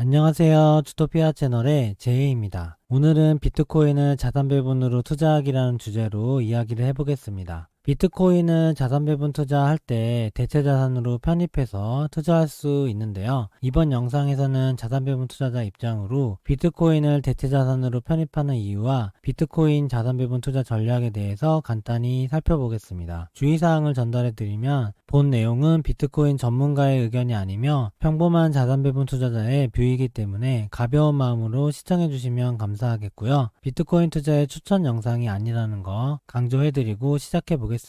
안녕하세요. 주토피아 채널의 제이입니다. 오늘은 비트코인을 자산 배분으로 투자하기라는 주제로 이야기를 해보겠습니다. 비트코인은 자산 배분 투자할 때 대체 자산으로 편입해서 투자할 수 있는데요. 이번 영상에서는 자산 배분 투자자 입장으로 비트코인을 대체 자산으로 편입하는 이유와 비트코인 자산 배분 투자 전략에 대해서 간단히 살펴보겠습니다. 주의사항을 전달해 드리면 본 내용은 비트코인 전문가의 의견이 아니며 평범한 자산 배분 투자자의 뷰이기 때문에 가벼운 마음으로 시청해 주시면 감사하겠고요. 비트코인 투자의 추천 영상이 아니라는 거 강조해 드리고 시작해 보겠습니다.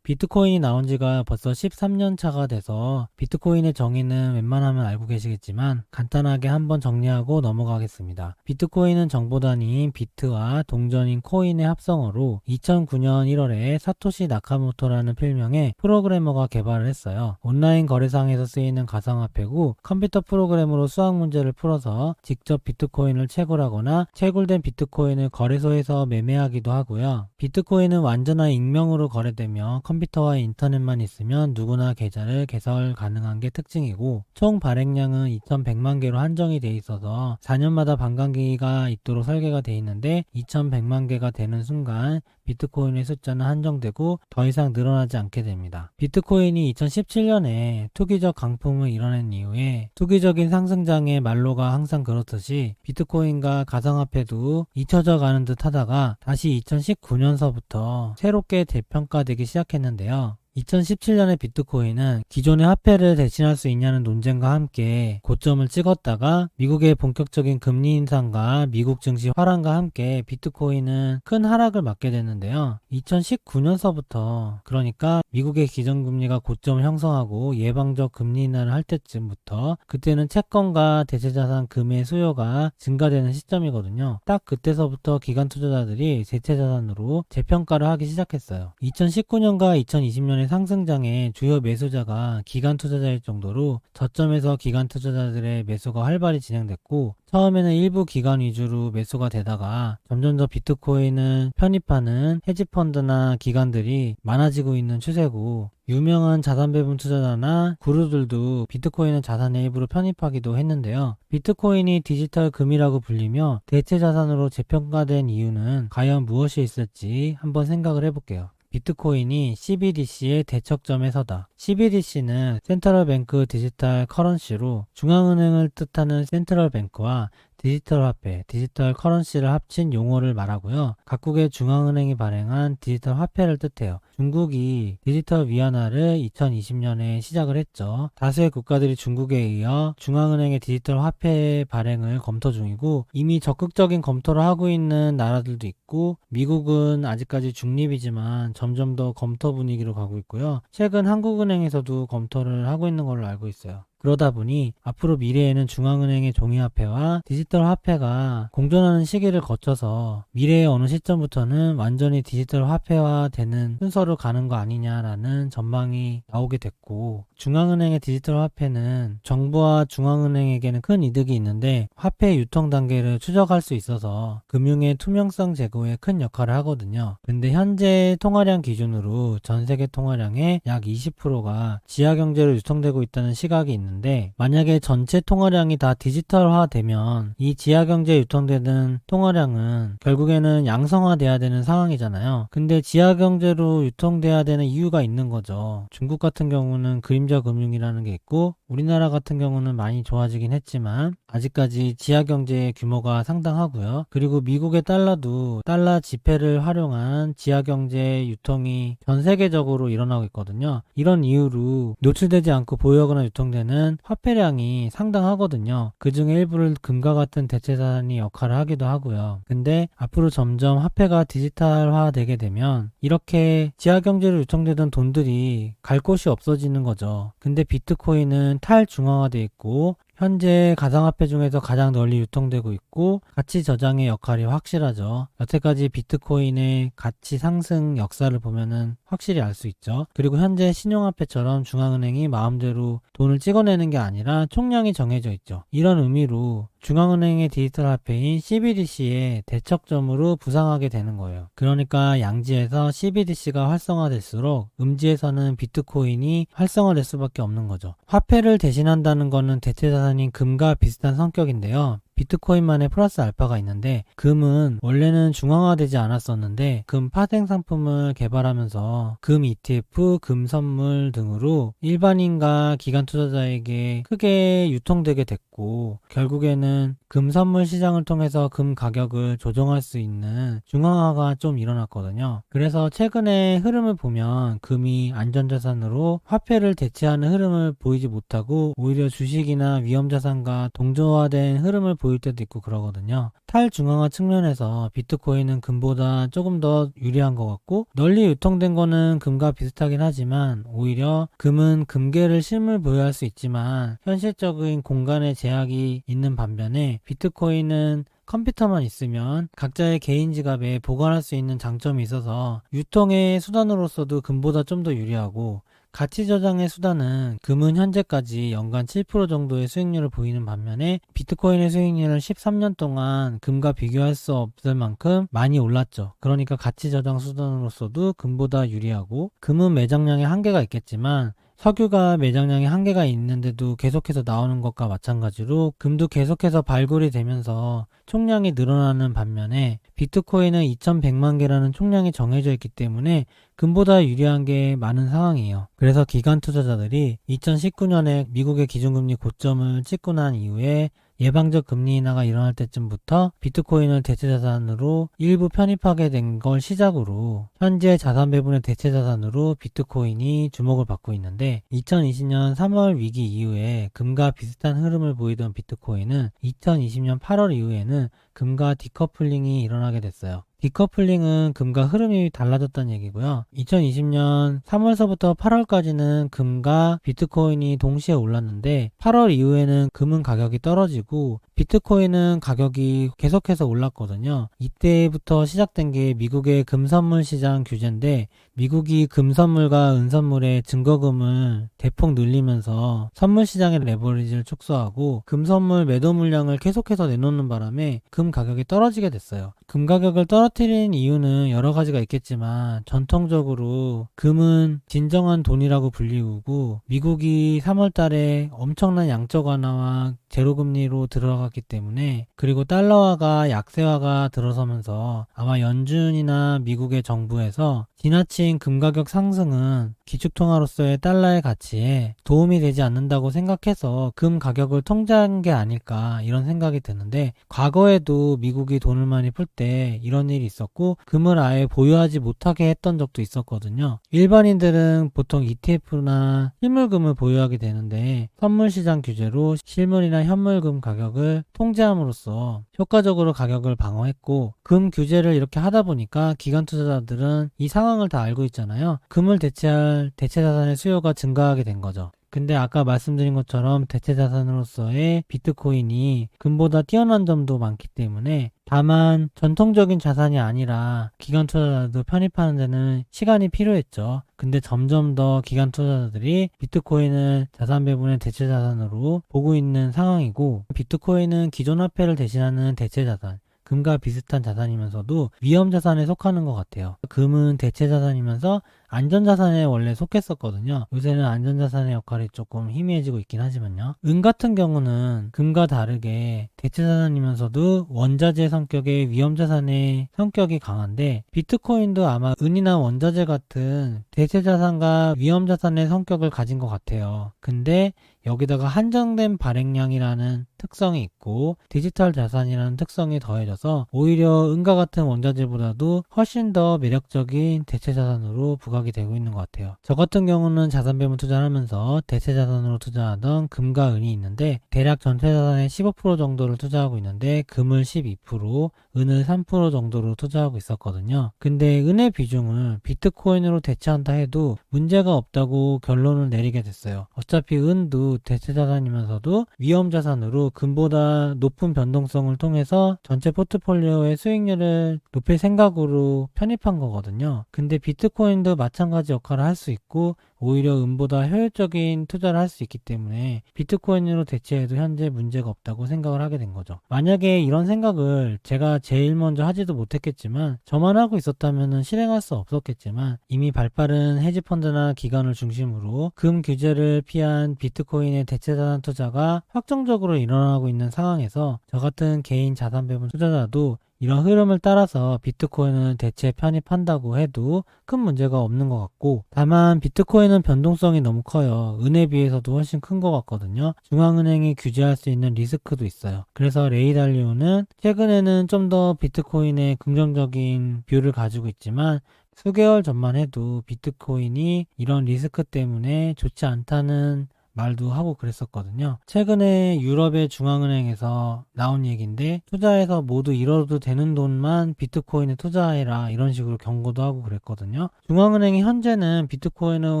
비트코인이 나온 지가 벌써 13년 차가 돼서 비트코인의 정의는 웬만하면 알고 계시겠지만 간단하게 한번 정리하고 넘어가겠습니다. 비트코인은 정보 단위인 비트와 동전인 코인의 합성어로 2009년 1월에 사토시 나카모토라는 필명의 프로그래머가 개발을 했어요. 온라인 거래상에서 쓰이는 가상화폐고 컴퓨터 프로그램으로 수학 문제를 풀어서 직접 비트코인을 채굴하거나 채굴된 비트코인을 거래소에서 매매하기도 하고요. 비트코인은 완전한 익명으로 거래되며 컴퓨터와 인터넷만 있으면 누구나 계좌를 개설 가능한 게 특징이고 총 발행량은 2100만 개로 한정이 돼 있어서 4년마다 반감기가 있도록 설계가 돼 있는데 2100만 개가 되는 순간 비트코인의 숫자는 한정되고 더 이상 늘어나지 않게 됩니다. 비트코인이 2017년에 투기적 강풍을 이뤄낸 이후에 투기적인 상승장의 말로가 항상 그렇듯이 비트코인과 가상화폐도 잊혀져 가는 듯 하다가 다시 2019년서부터 새롭게 재평가되기 시작했는데요. 2017년에 비트코인은 기존의 화폐를 대신할 수 있냐는 논쟁과 함께 고점을 찍었다가 미국의 본격적인 금리 인상과 미국 증시 화랑과 함께 비트코인은 큰 하락을 맞게 됐는데요. 2019년서부터 그러니까 미국의 기준금리가 고점을 형성하고 예방적 금리 인하를 할 때쯤부터 그때는 채권과 대체자산 금의 수요가 증가되는 시점이거든요. 딱 그때서부터 기관 투자자들이 대체자산으로 재평가를 하기 시작했어요. 2019년과 2020년에 상승장의 주요 매수자가 기관 투자자일 정도로 저점에서 기관 투자자들의 매수가 활발히 진행됐고 처음에는 일부 기관 위주로 매수가 되다가 점점 더 비트코인을 편입하는 헤지펀드나 기관들이 많아지고 있는 추세고 유명한 자산 배분 투자자나 그룹들도 비트코인을 자산의 일부로 편입하기도 했는데요. 비트코인이 디지털 금이라고 불리며 대체 자산으로 재평가된 이유는 과연 무엇이 있을지 한번 생각을 해볼게요. 비트코인이 CBDC의 대척점에 서다. CBDC는 센트럴 뱅크 디지털 커런시로 중앙은행을 뜻하는 센트럴 뱅크와 디지털 화폐, 디지털 커런시를 합친 용어를 말하고요. 각국의 중앙은행이 발행한 디지털 화폐를 뜻해요. 중국이 디지털 위안화를 2020년에 시작을 했죠. 다수의 국가들이 중국에 이어 중앙은행의 디지털 화폐 발행을 검토 중이고 이미 적극적인 검토를 하고 있는 나라들도 있고 미국은 아직까지 중립이지만 점점 더 검토 분위기로 가고 있고요. 최근 한국은행에서도 검토를 하고 있는 걸로 알고 있어요. 그러다 보니 앞으로 미래에는 중앙은행의 종이화폐와 디지털 화폐가 공존하는 시기를 거쳐서 미래의 어느 시점부터는 완전히 디지털 화폐화되는 순서로 가는 거 아니냐라는 전망이 나오게 됐고 중앙은행의 디지털 화폐는 정부와 중앙은행에게는 큰 이득이 있는데 화폐 유통 단계를 추적할 수 있어서 금융의 투명성 제고에 큰 역할을 하거든요. 근데 현재 통화량 기준으로 전 세계 통화량의 약 20%가 지하경제로 유통되고 있다는 시각이 있는데 만약에 전체 통화량이 다 디지털화 되면 이 지하경제에 유통되는 통화량은 결국에는 양성화돼야 되는 상황이잖아요. 근데 지하경제로 유통돼야 되는 이유가 있는 거죠. 중국 같은 경우는 그림자 금융이라는 게 있고 우리나라 같은 경우는 많이 좋아지긴 했지만 아직까지 지하경제의 규모가 상당하고요. 그리고 미국의 달러도 달러 지폐를 활용한 지하경제 유통이 전 세계적으로 일어나고 있거든요. 이런 이유로 노출되지 않고 보유하거나 유통되는 화폐량이 상당하거든요. 그 중에 일부를 금과 같은 대체자산이 역할을 하기도 하고요. 근데 앞으로 점점 화폐가 디지털화 되게 되면 이렇게 지하경제로 유통되던 돈들이 갈 곳이 없어지는 거죠. 근데 비트코인은 탈중앙화돼 있고 현재 가상화폐 중에서 가장 널리 유통되고 있고 가치 저장의 역할이 확실하죠. 여태까지 비트코인의 가치 상승 역사를 보면은 확실히 알 수 있죠. 그리고 현재 신용화폐처럼 중앙은행이 마음대로 돈을 찍어내는 게 아니라 총량이 정해져 있죠. 이런 의미로 중앙은행의 디지털 화폐인 CBDC의 대척점으로 부상하게 되는 거예요. 그러니까 양지에서 CBDC가 활성화될수록 음지에서는 비트코인이 활성화될 수밖에 없는 거죠. 화폐를 대신한다는 거는 대체자산인 금과 비슷한 성격인데요. 비트코인만의 플러스 알파가 있는데, 금은 원래는 중앙화되지 않았었는데 금 파생 상품을 개발하면서 금 ETF, 금 선물 등으로 일반인과 기관 투자자에게 크게 유통되게 됐고, 결국에는 금 선물 시장을 통해서 금 가격을 조정할 수 있는 중앙화가 좀 일어났거든요. 그래서 최근에 흐름을 보면 금이 안전자산으로 화폐를 대체하는 흐름을 보이지 못하고 오히려 주식이나 위험자산과 동조화된 흐름을 보일 때도 있고 그러거든요. 탈중앙화 측면에서 비트코인은 금보다 조금 더 유리한 것 같고, 널리 유통된 거는 금과 비슷하긴 하지만 오히려 금은 금괴를 실물 보유할 수 있지만 현실적인 공간의 제약이 있는 반면에 비트코인은 컴퓨터만 있으면 각자의 개인 지갑에 보관할 수 있는 장점이 있어서 유통의 수단으로서도 금보다 좀 더 유리하고, 가치 저장의 수단은 금은 현재까지 연간 7% 정도의 수익률을 보이는 반면에 비트코인의 수익률은 13년 동안 금과 비교할 수 없을 만큼 많이 올랐죠. 그러니까 가치 저장 수단으로서도 금보다 유리하고, 금은 매장량에 한계가 있겠지만 석유가 매장량에 한계가 있는데도 계속해서 나오는 것과 마찬가지로 금도 계속해서 발굴이 되면서 총량이 늘어나는 반면에 비트코인은 2100만 개라는 총량이 정해져 있기 때문에 금보다 유리한 게 많은 상황이에요. 그래서 기관 투자자들이 2019년에 미국의 기준금리 고점을 찍고 난 이후에 예방적 금리 인하가 일어날 때쯤부터 비트코인을 대체자산으로 일부 편입하게 된 걸 시작으로 현재 자산 배분의 대체자산으로 비트코인이 주목을 받고 있는데, 2020년 3월 위기 이후에 금과 비슷한 흐름을 보이던 비트코인은 2020년 8월 이후에는 금과 디커플링이 일어나게 됐어요. 디커플링은 금과 흐름이 달라졌다는 얘기고요. 2020년 3월서부터 8월까지는 금과 비트코인이 동시에 올랐는데 8월 이후에는 금은 가격이 떨어지고 비트코인은 가격이 계속해서 올랐거든요. 이때부터 시작된 게 미국의 금선물 시장 규제인데, 미국이 금선물과 은선물의 증거금을 대폭 늘리면서 선물 시장의 레버리지를 축소하고 금선물 매도 물량을 계속해서 내놓는 바람에 금 가격이 떨어지게 됐어요. 금 가격을 떨어뜨린 이유는 여러 가지가 있겠지만 전통적으로 금은 진정한 돈이라고 불리우고, 미국이 3월 달에 엄청난 양적 완화와 제로금리로 들어갔기 때문에, 그리고 달러화가 약세화가 들어서면서 아마 연준이나 미국의 정부에서 지나친 금 가격 상승은 기축통화로서의 달러의 가치에 도움이 되지 않는다고 생각해서 금 가격을 통제한 게 아닐까, 이런 생각이 드는데, 과거에도 미국이 돈을 많이 풀 때 이런 일이 있었고 금을 아예 보유하지 못하게 했던 적도 있었거든요. 일반인들은 보통 ETF나 실물금을 보유하게 되는데, 선물시장 규제로 실물이나 현물금 가격을 통제함으로써 효과적으로 가격을 방어했고, 금 규제를 이렇게 하다 보니까 기관 투자자들은 이 상황을 다 알고 있잖아요. 금을 대체할 대체자산의 수요가 증가하게 된 거죠. 근데 아까 말씀드린 것처럼 대체자산으로서의 비트코인이 금보다 뛰어난 점도 많기 때문에, 다만 전통적인 자산이 아니라 기관 투자자도 편입하는 데는 시간이 필요했죠. 근데 점점 더 기관 투자자들이 비트코인을 자산 배분의 대체자산으로 보고 있는 상황이고, 비트코인은 기존 화폐를 대신하는 대체자산, 금과 비슷한 자산이면서도 위험자산에 속하는 것 같아요. 금은 대체자산이면서 안전자산에 원래 속했었거든요. 요새는 안전자산의 역할이 조금 희미해지고 있긴 하지만요. 은 같은 경우는 금과 다르게 대체자산이면서도 원자재 성격의 위험자산의 성격이 강한데, 비트코인도 아마 은이나 원자재 같은 대체자산과 위험자산의 성격을 가진 것 같아요. 근데 여기다가 한정된 발행량이라는 특성이 있고 디지털 자산이라는 특성이 더해져서 오히려 은과 같은 원자재보다도 훨씬 더 매력적인 대체자산으로 부각이 되고 있는 것 같아요. 저 같은 경우는 자산 배분 투자를 하면서 대체자산으로 투자하던 금과 은이 있는데, 대략 전체 자산의 15% 정도를 투자하고 있는데 금을 12%, 은을 3% 정도로 투자하고 있었거든요. 근데 은의 비중을 비트코인으로 대체한다 해도 문제가 없다고 결론을 내리게 됐어요. 어차피 은도 대체자산이면서도 위험자산으로 금보다 높은 변동성을 통해서 전체 포트폴리오의 수익률을 높일 생각으로 편입한 거거든요. 근데 비트코인도 마찬가지 역할을 할 수 있고, 오히려 은보다 효율적인 투자를 할 수 있기 때문에 비트코인으로 대체해도 현재 문제가 없다고 생각을 하게 된 거죠. 만약에 이런 생각을 제가 제일 먼저 하지도 못했겠지만 저만 하고 있었다면 실행할 수 없었겠지만 이미 발빠른 헤지펀드나 기관을 중심으로 금 규제를 피한 비트코인의 대체자산 투자가 확정적으로 일어나고 있는 상황에서 저 같은 개인 자산 배분 투자자도 이런 흐름을 따라서 비트코인을 대체 편입한다고 해도 큰 문제가 없는 것 같고, 다만 비트코인은 변동성이 너무 커요. 은에 비해서도 훨씬 큰 것 같거든요. 중앙은행이 규제할 수 있는 리스크도 있어요. 그래서 레이 달리오는 최근에는 좀 더 비트코인에 긍정적인 뷰를 가지고 있지만 수개월 전만 해도 비트코인이 이런 리스크 때문에 좋지 않다는 말도 하고 그랬었거든요. 최근에 유럽의 중앙은행에서 나온 얘기인데 투자해서 모두 잃어도 되는 돈만 비트코인에 투자해라 이런 식으로 경고도 하고 그랬거든요. 중앙은행이 현재는 비트코인을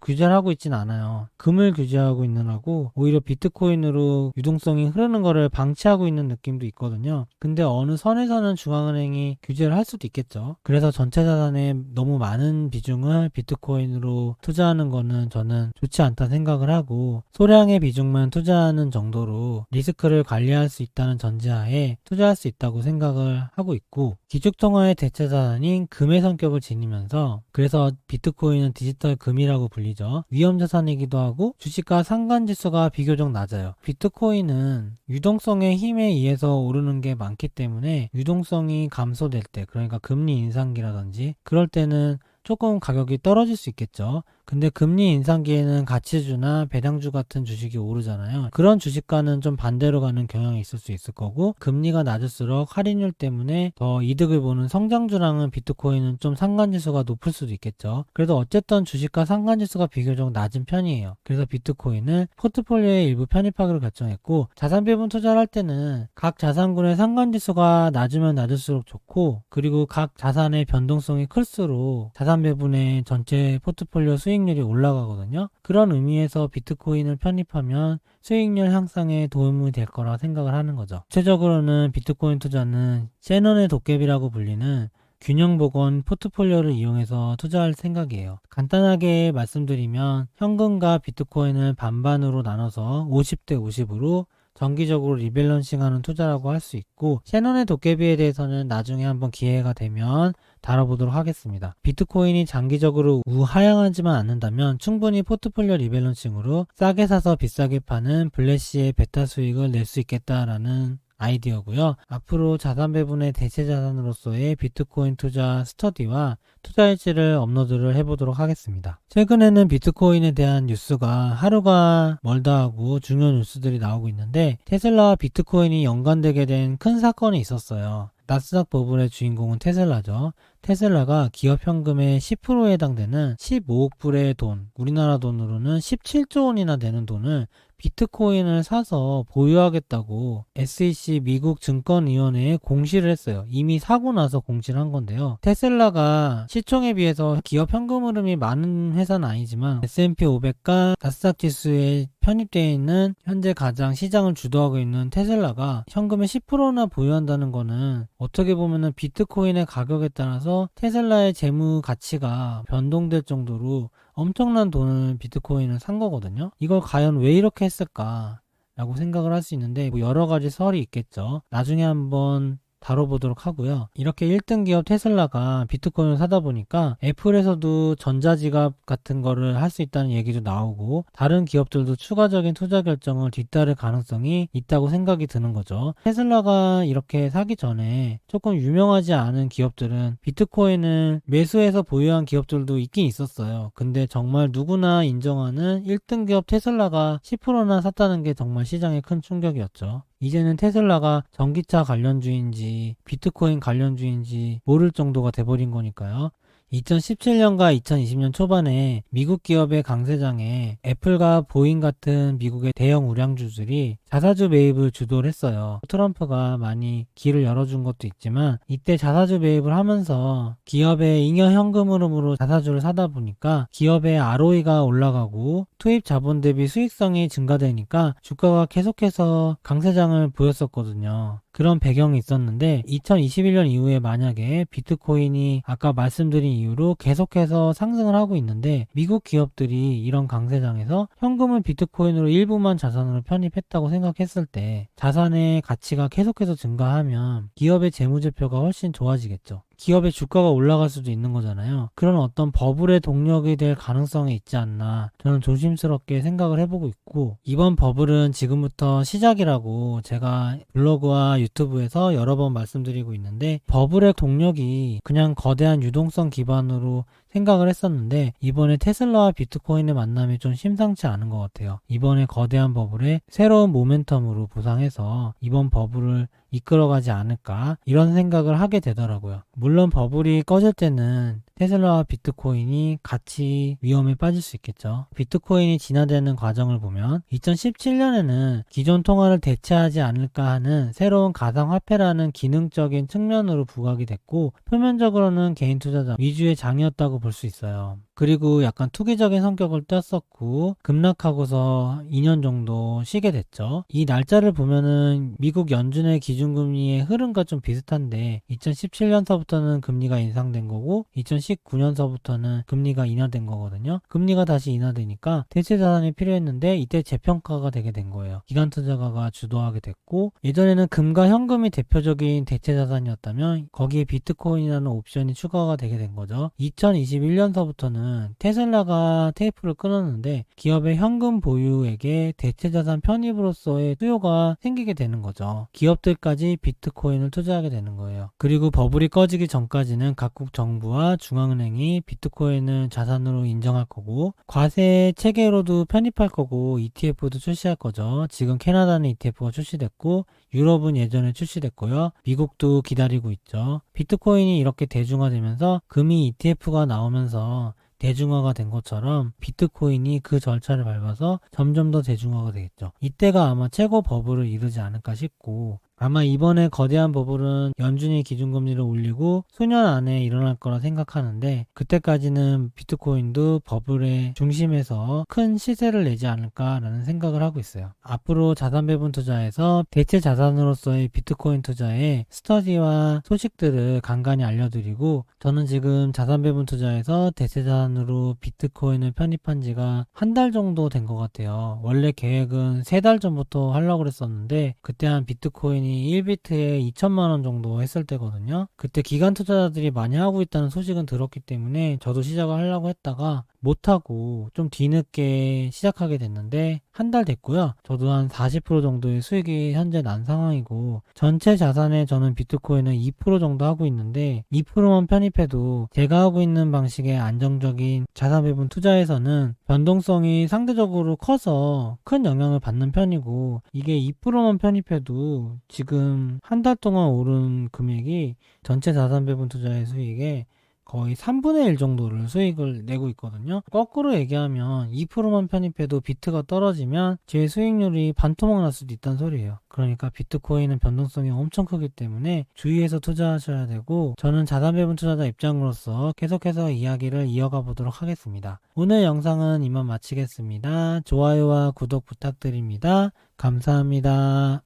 규제를 하고 있진 않아요. 금을 규제하고 있느라고 오히려 비트코인으로 유동성이 흐르는 거를 방치하고 있는 느낌도 있거든요. 근데 어느 선에서는 중앙은행이 규제를 할 수도 있겠죠. 그래서 전체 자산의 너무 많은 비중을 비트코인으로 투자하는 거는 저는 좋지 않다 생각을 하고, 소량의 비중만 투자하는 정도로 리스크를 관리할 수 있다는 전제하에 투자할 수 있다고 생각을 하고 있고, 기축통화의 대체자산인 금의 성격을 지니면서, 그래서 비트코인은 디지털 금이라고 불리죠. 위험자산이기도 하고 주식과 상관지수가 비교적 낮아요. 비트코인은 유동성의 힘에 의해서 오르는 게 많기 때문에 유동성이 감소될 때, 그러니까 금리 인상기라든지 그럴 때는 조금 가격이 떨어질 수 있겠죠. 근데 금리 인상기에는 가치주나 배당주 같은 주식이 오르잖아요. 그런 주식과는 좀 반대로 가는 경향이 있을 수 있을 거고, 금리가 낮을수록 할인율 때문에 더 이득을 보는 성장주랑은 비트코인은 좀 상관지수가 높을 수도 있겠죠. 그래도 어쨌든 주식과 상관지수가 비교적 낮은 편이에요. 그래서 비트코인을 포트폴리오에 일부 편입하기로 결정했고, 자산 배분 투자를 할 때는 각 자산군의 상관지수가 낮으면 낮을수록 좋고, 그리고 각 자산의 변동성이 클수록 자산 배분의 전체 포트폴리오 수익률이 올라가거든요. 그런 의미에서 비트코인을 편입하면 수익률 향상에 도움이 될 거라 생각을 하는 거죠. 구체적으로는 비트코인 투자는 셰넌의 도깨비라고 불리는 균형복원 포트폴리오를 이용해서 투자할 생각이에요. 간단하게 말씀드리면 현금과 비트코인을 반반으로 나눠서 50대 50으로 정기적으로 리밸런싱하는 투자라고 할 수 있고, 셰넌의 도깨비에 대해서는 나중에 한번 기회가 되면 다뤄보도록 하겠습니다. 비트코인이 장기적으로 우하향하지만 않는다면 충분히 포트폴리오 리밸런싱으로 싸게 사서 비싸게 파는 블래시의 베타 수익을 낼 수 있겠다라는 아이디어고요. 앞으로 자산 배분의 대체 자산으로서의 비트코인 투자 스터디와 투자 일지를 업로드를 해보도록 하겠습니다. 최근에는 비트코인에 대한 뉴스가 하루가 멀다 하고 중요한 뉴스들이 나오고 있는데, 테슬라와 비트코인이 연관되게 된 큰 사건이 있었어요. 나스닥 버블의 주인공은 테슬라죠. 테슬라가 기업 현금의 10%에 해당되는 15억 불의 돈, 우리나라 돈으로는 17조 원이나 되는 돈을 비트코인을 사서 보유하겠다고 SEC 미국 증권위원회에 공시를 했어요. 이미 사고 나서 공시를 한 건데요. 테슬라가 시총에 비해서 기업 현금 흐름이 많은 회사는 아니지만 S&P 500과 나스닥 지수에 편입되어 있는 현재 가장 시장을 주도하고 있는 테슬라가 현금의 10%나 보유한다는 거는 어떻게 보면은 비트코인의 가격에 따라서 테슬라의 재무 가치가 변동될 정도로 엄청난 돈을 비트코인을 산 거거든요. 이걸 과연 왜 이렇게 했을까 라고 생각을 할 수 있는데, 뭐 여러 가지 설이 있겠죠. 나중에 한번 다뤄보도록 하고요. 이렇게 1등 기업 테슬라가 비트코인을 사다 보니까 애플에서도 전자지갑 같은 거를 할 수 있다는 얘기도 나오고, 다른 기업들도 추가적인 투자 결정을 뒤따를 가능성이 있다고 생각이 드는 거죠. 테슬라가 이렇게 사기 전에 조금 유명하지 않은 기업들은 비트코인을 매수해서 보유한 기업들도 있긴 있었어요. 근데 정말 누구나 인정하는 1등 기업 테슬라가 10%나 샀다는 게 정말 시장에 큰 충격이었죠. 이제는 테슬라가 전기차 관련주인지 비트코인 관련주인지 모를 정도가 돼버린 거니까요. 2017년과 2020년 초반에 미국 기업의 강세장에 애플과 보잉 같은 미국의 대형 우량주들이 자사주 매입을 주도를 했어요. 트럼프가 많이 길을 열어준 것도 있지만 이때 자사주 매입을 하면서 기업의 잉여 현금흐름으로 자사주를 사다 보니까 기업의 ROE가 올라가고 투입 자본 대비 수익성이 증가되니까 주가가 계속해서 강세장을 보였었거든요. 그런 배경이 있었는데 2021년 이후에 만약에 비트코인이 아까 말씀드린 이유로 계속해서 상승을 하고 있는데 미국 기업들이 이런 강세장에서 현금을 비트코인으로 일부만 자산으로 편입했다고 생각했을 때 자산의 가치가 계속해서 증가하면 기업의 재무제표가 훨씬 좋아지겠죠. 기업의 주가가 올라갈 수도 있는 거잖아요. 그런 어떤 버블의 동력이 될 가능성이 있지 않나 저는 조심스럽게 생각을 해보고 있고, 이번 버블은 지금부터 시작이라고 제가 블로그와 유튜브에서 여러 번 말씀드리고 있는데, 버블의 동력이 그냥 거대한 유동성 기반으로 생각을 했었는데 이번에 테슬라와 비트코인의 만남이 좀 심상치 않은 것 같아요. 이번에 거대한 버블에 새로운 모멘텀으로 부상해서 이번 버블을 이끌어가지 않을까 이런 생각을 하게 되더라고요. 물론 버블이 꺼질 때는 테슬라와 비트코인이 같이 위험에 빠질 수 있겠죠. 비트코인이 진화되는 과정을 보면 2017년에는 기존 통화를 대체하지 않을까 하는 새로운 가상화폐라는 기능적인 측면으로 부각이 됐고, 표면적으로는 개인 투자자 위주의 장이었다고 볼 수 있어요. 그리고 약간 투기적인 성격을 띄었었고 급락하고서 2년 정도 쉬게 됐죠. 이 날짜를 보면은 미국 연준의 기준금리의 흐름과 좀 비슷한데 2017년서부터는 금리가 인상된 거고 2019년서부터는 금리가 인하된 거거든요. 금리가 다시 인하되니까 대체 자산이 필요했는데 이때 재평가가 되게 된 거예요. 기관 투자가가 주도하게 됐고, 예전에는 금과 현금이 대표적인 대체 자산이었다면 거기에 비트코인이라는 옵션이 추가가 되게 된 거죠. 2021년서부터는 테슬라가 테이프를 끊었는데 기업의 현금 보유액에 대체자산 편입으로서의 수요가 생기게 되는 거죠. 기업들까지 비트코인을 투자하게 되는 거예요. 그리고 버블이 꺼지기 전까지는 각국 정부와 중앙은행이 비트코인을 자산으로 인정할 거고 과세 체계로도 편입할 거고 ETF도 출시할 거죠. 지금 캐나다는 ETF가 출시됐고 유럽은 예전에 출시됐고요. 미국도 기다리고 있죠. 비트코인이 이렇게 대중화되면서 금이 ETF가 나오면서 대중화가 된 것처럼 비트코인이 그 절차를 밟아서 점점 더 대중화가 되겠죠. 이때가 아마 최고 버블을 이루지 않을까 싶고, 아마 이번에 거대한 버블은 연준이 기준금리를 올리고 수년 안에 일어날 거라 생각하는데 그때까지는 비트코인도 버블의 중심에서 큰 시세를 내지 않을까라는 생각을 하고 있어요. 앞으로 자산 배분 투자에서 대체 자산으로서의 비트코인 투자의 스터디와 소식들을 간간히 알려드리고, 저는 지금 자산 배분 투자에서 대체 자산으로 비트코인을 편입한 지가 한 달 정도 된 것 같아요. 원래 계획은 3달 전부터 하려고 그랬었는데 그때 한 비트코인이 1비트에 2천만원 정도 했을 때거든요. 그때 기관 투자자들이 많이 하고 있다는 소식은 들었기 때문에 저도 시작을 하려고 했다가 못하고 좀 뒤늦게 시작하게 됐는데 한 달 됐고요. 저도 한 40% 정도의 수익이 현재 난 상황이고, 전체 자산에 저는 비트코인은 2% 정도 하고 있는데 2%만 편입해도 제가 하고 있는 방식의 안정적인 자산 배분 투자에서는 변동성이 상대적으로 커서 큰 영향을 받는 편이고, 이게 2%만 편입해도 지금 한 달 동안 오른 금액이 전체 자산 배분 투자의 수익에 거의 3분의 1 정도를 수익을 내고 있거든요. 거꾸로 얘기하면 2%만 편입해도 비트가 떨어지면 제 수익률이 반토막 날 수도 있다는 소리예요. 그러니까 비트코인은 변동성이 엄청 크기 때문에 주의해서 투자하셔야 되고, 저는 자산 배분 투자자 입장으로서 계속해서 이야기를 이어가 보도록 하겠습니다. 오늘 영상은 이만 마치겠습니다. 좋아요와 구독 부탁드립니다. 감사합니다.